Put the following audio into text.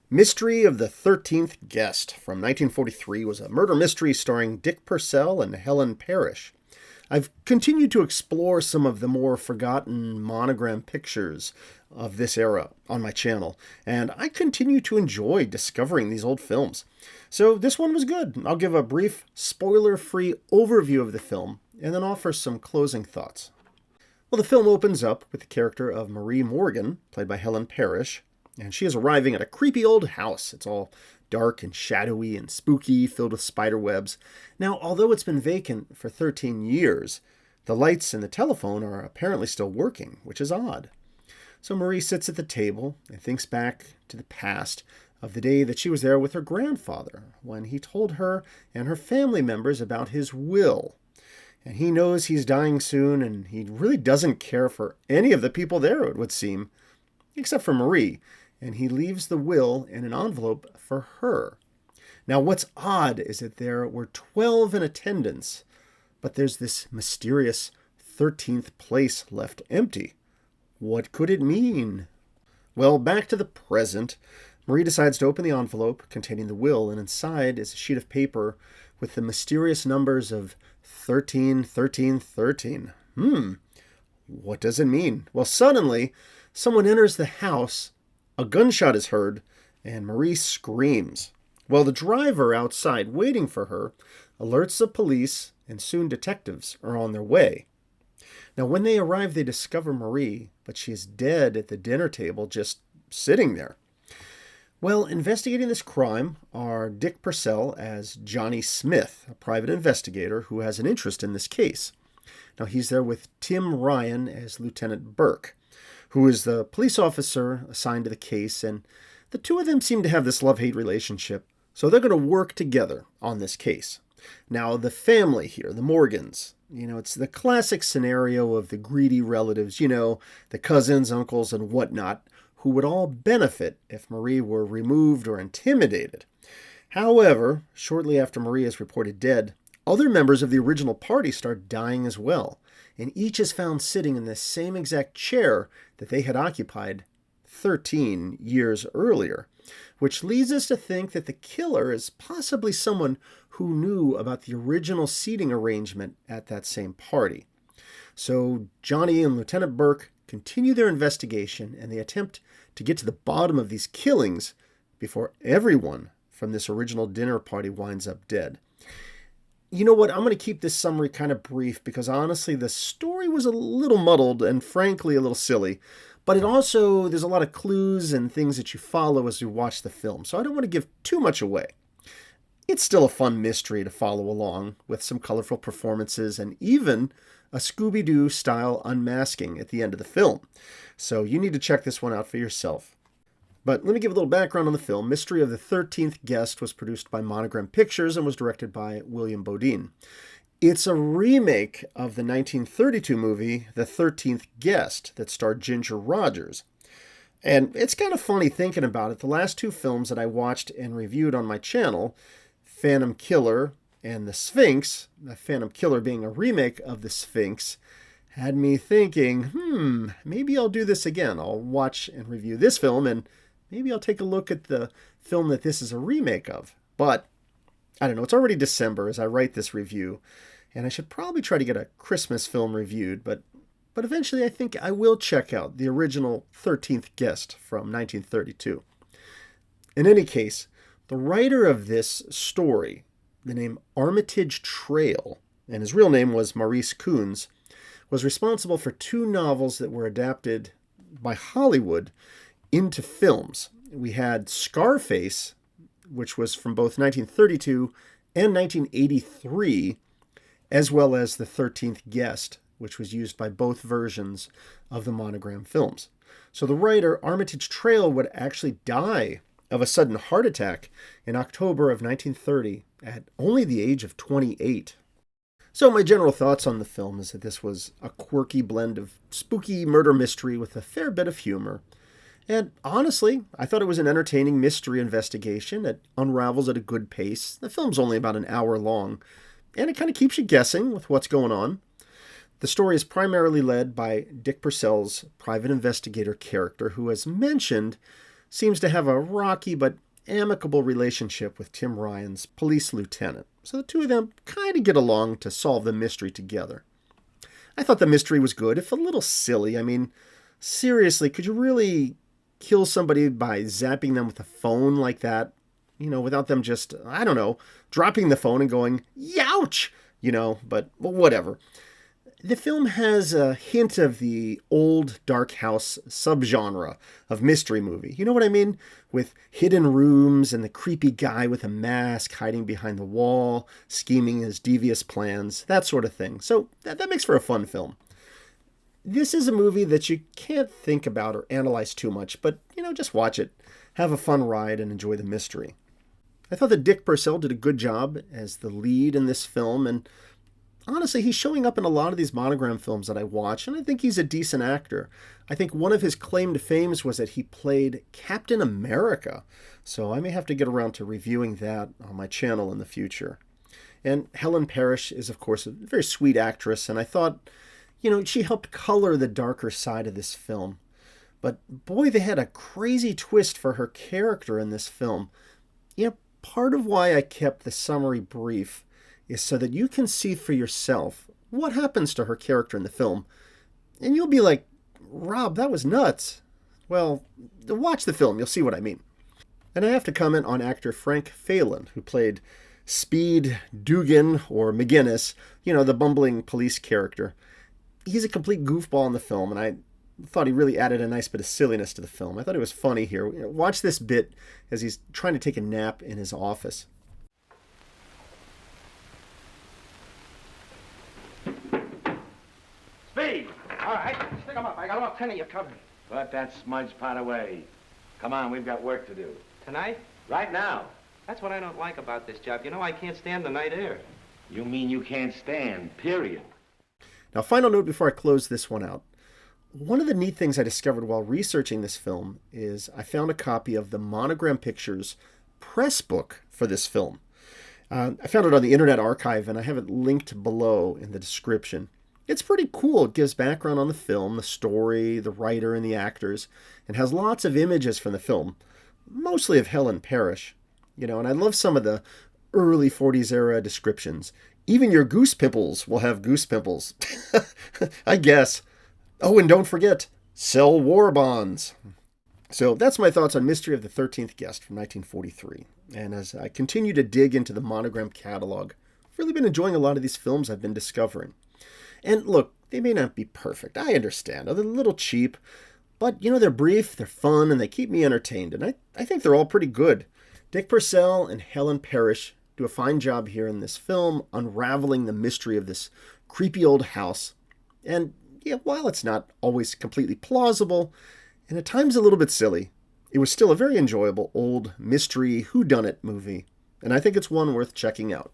Mystery of the 13th Guest from 1943 was a murder mystery starring Dick Purcell and Helen Parrish. I've continued to explore some of the more forgotten Monogram pictures of this era on my channel, and I continue to enjoy discovering these old films. So this one was good. I'll give a brief, spoiler-free overview of the film, and then offer some closing thoughts. Well, the film opens up with the character of Marie Morgan, played by Helen Parrish, and she is arriving at a creepy old house. It's all dark and shadowy and spooky, filled with spider webs. Now, although it's been vacant for 13 years, the lights and the telephone are apparently still working, which is odd. So Marie sits at the table and thinks back to the past of the day that she was there with her grandfather, when he told her and her family members about his will. And he knows he's dying soon, and he really doesn't care for any of the people there, it would seem, except for Marie. And he leaves the will in an envelope for her. Now, what's odd is that there were 12 in attendance, but there's this mysterious 13th place left empty. What could it mean? Well, back to the present. Marie decides to open the envelope containing the will, and inside is a sheet of paper with the mysterious numbers of 13, 13, 13. What does it mean? Well, suddenly, someone enters the house. A gunshot is heard, and Marie screams. Well, the driver outside waiting for her alerts the police, and soon detectives are on their way. Now, when they arrive, they discover Marie, but she is dead at the dinner table, just sitting there. Well, investigating this crime are Dick Purcell as Johnny Smith, a private investigator who has an interest in this case. Now, he's there with Tim Ryan as Lieutenant Burke, who is the police officer assigned to the case, and the two of them seem to have this love-hate relationship, so they're going to work together on this case. Now, the family here, the Morgans, it's the classic scenario of the greedy relatives, the cousins, uncles, and whatnot, who would all benefit if Marie were removed or intimidated. However, shortly after Marie is reported dead, other members of the original party start dying as well, and each is found sitting in the same exact chair that they had occupied 13 years earlier, which leads us to think that the killer is possibly someone who knew about the original seating arrangement at that same party. So Johnny and Lieutenant Burke continue their investigation, and they attempt to get to the bottom of these killings before everyone from this original dinner party winds up dead. You know what? I'm going to keep this summary kind of brief because honestly, the story was a little muddled and frankly a little silly, but there's a lot of clues and things that you follow as you watch the film, so I don't want to give too much away. It's still a fun mystery to follow along with some colorful performances and even a Scooby-Doo style unmasking at the end of the film. So you need to check this one out for yourself. But let me give a little background on the film. Mystery of the 13th Guest was produced by Monogram Pictures and was directed by William Bodine. It's a remake of the 1932 movie The 13th Guest that starred Ginger Rogers. And it's kind of funny thinking about it. The last two films that I watched and reviewed on my channel, Phantom Killer and The Sphinx, the Phantom Killer being a remake of The Sphinx, had me thinking, maybe I'll do this again. I'll watch and review this film, and maybe I'll take a look at the film that this is a remake of. But, I don't know, it's already December as I write this review, and I should probably try to get a Christmas film reviewed, but eventually I think I will check out the original 13th Guest from 1932. In any case, the writer of this story, the name Armitage Trail, and his real name was Maurice Coons, was responsible for two novels that were adapted by Hollywood into films. We had Scarface, which was from both 1932 and 1983, as well as The 13th Guest, which was used by both versions of the Monogram films. So the writer, Armitage Trail, would actually die of a sudden heart attack in October of 1930 at only the age of 28. So my general thoughts on the film is that this was a quirky blend of spooky murder mystery with a fair bit of humor. And honestly, I thought it was an entertaining mystery investigation. It unravels at a good pace. The film's only about an hour long, and it kind of keeps you guessing with what's going on. The story is primarily led by Dick Purcell's private investigator character, who, as mentioned, seems to have a rocky but amicable relationship with Tim Ryan's police lieutenant. So the two of them kind of get along to solve the mystery together. I thought the mystery was good, if a little silly. I mean, seriously, could you really kill somebody by zapping them with a phone like that? Without them just, I don't know, dropping the phone and going, youch! But whatever. The film has a hint of the old dark house subgenre of mystery movie. You know what I mean? With hidden rooms and the creepy guy with a mask hiding behind the wall, scheming his devious plans, that sort of thing. So that makes for a fun film. This is a movie that you can't think about or analyze too much, but, just watch it. Have a fun ride and enjoy the mystery. I thought that Dick Purcell did a good job as the lead in this film, and honestly, he's showing up in a lot of these Monogram films that I watch, and I think he's a decent actor. I think one of his claim to fame was that he played Captain America, so I may have to get around to reviewing that on my channel in the future. And Helen Parrish is, of course, a very sweet actress, and I thought, she helped color the darker side of this film. But boy, they had a crazy twist for her character in this film. Part of why I kept the summary brief is so that you can see for yourself what happens to her character in the film. And you'll be like, Rob, that was nuts. Well, watch the film, you'll see what I mean. And I have to comment on actor Frank Phelan, who played Speed Dugan, or McGinnis, the bumbling police character. He's a complete goofball in the film, and I thought he really added a nice bit of silliness to the film. I thought it was funny here. Watch this bit as he's trying to take a nap in his office. Speed! All right, stick them up. I got about 10 of you covered. Put that smudge pot away. Come on, we've got work to do. Tonight? Right now. That's what I don't like about this job. I can't stand the night air. You mean you can't stand, period. Now, final note before I close this one out. One of the neat things I discovered while researching this film is I found a copy of the Monogram Pictures Pressbook for this film. I found it on the Internet Archive, and I have it linked below in the description. It's pretty cool. It gives background on the film, the story, the writer, and the actors, and has lots of images from the film, mostly of Helen Parrish. And I love some of the early 40s era descriptions. Even your goose pimples will have goose pimples. I guess. Oh, and don't forget, sell war bonds. So that's my thoughts on Mystery of the 13th Guest from 1943. And as I continue to dig into the Monogram catalog, I've really been enjoying a lot of these films I've been discovering. And look, they may not be perfect. I understand. They're a little cheap. But, they're brief, they're fun, and they keep me entertained. And I think they're all pretty good. Dick Purcell and Helen Parrish do a fine job here in this film, unraveling the mystery of this creepy old house. And while it's not always completely plausible, and at times a little bit silly, it was still a very enjoyable old mystery whodunit movie, and I think it's one worth checking out.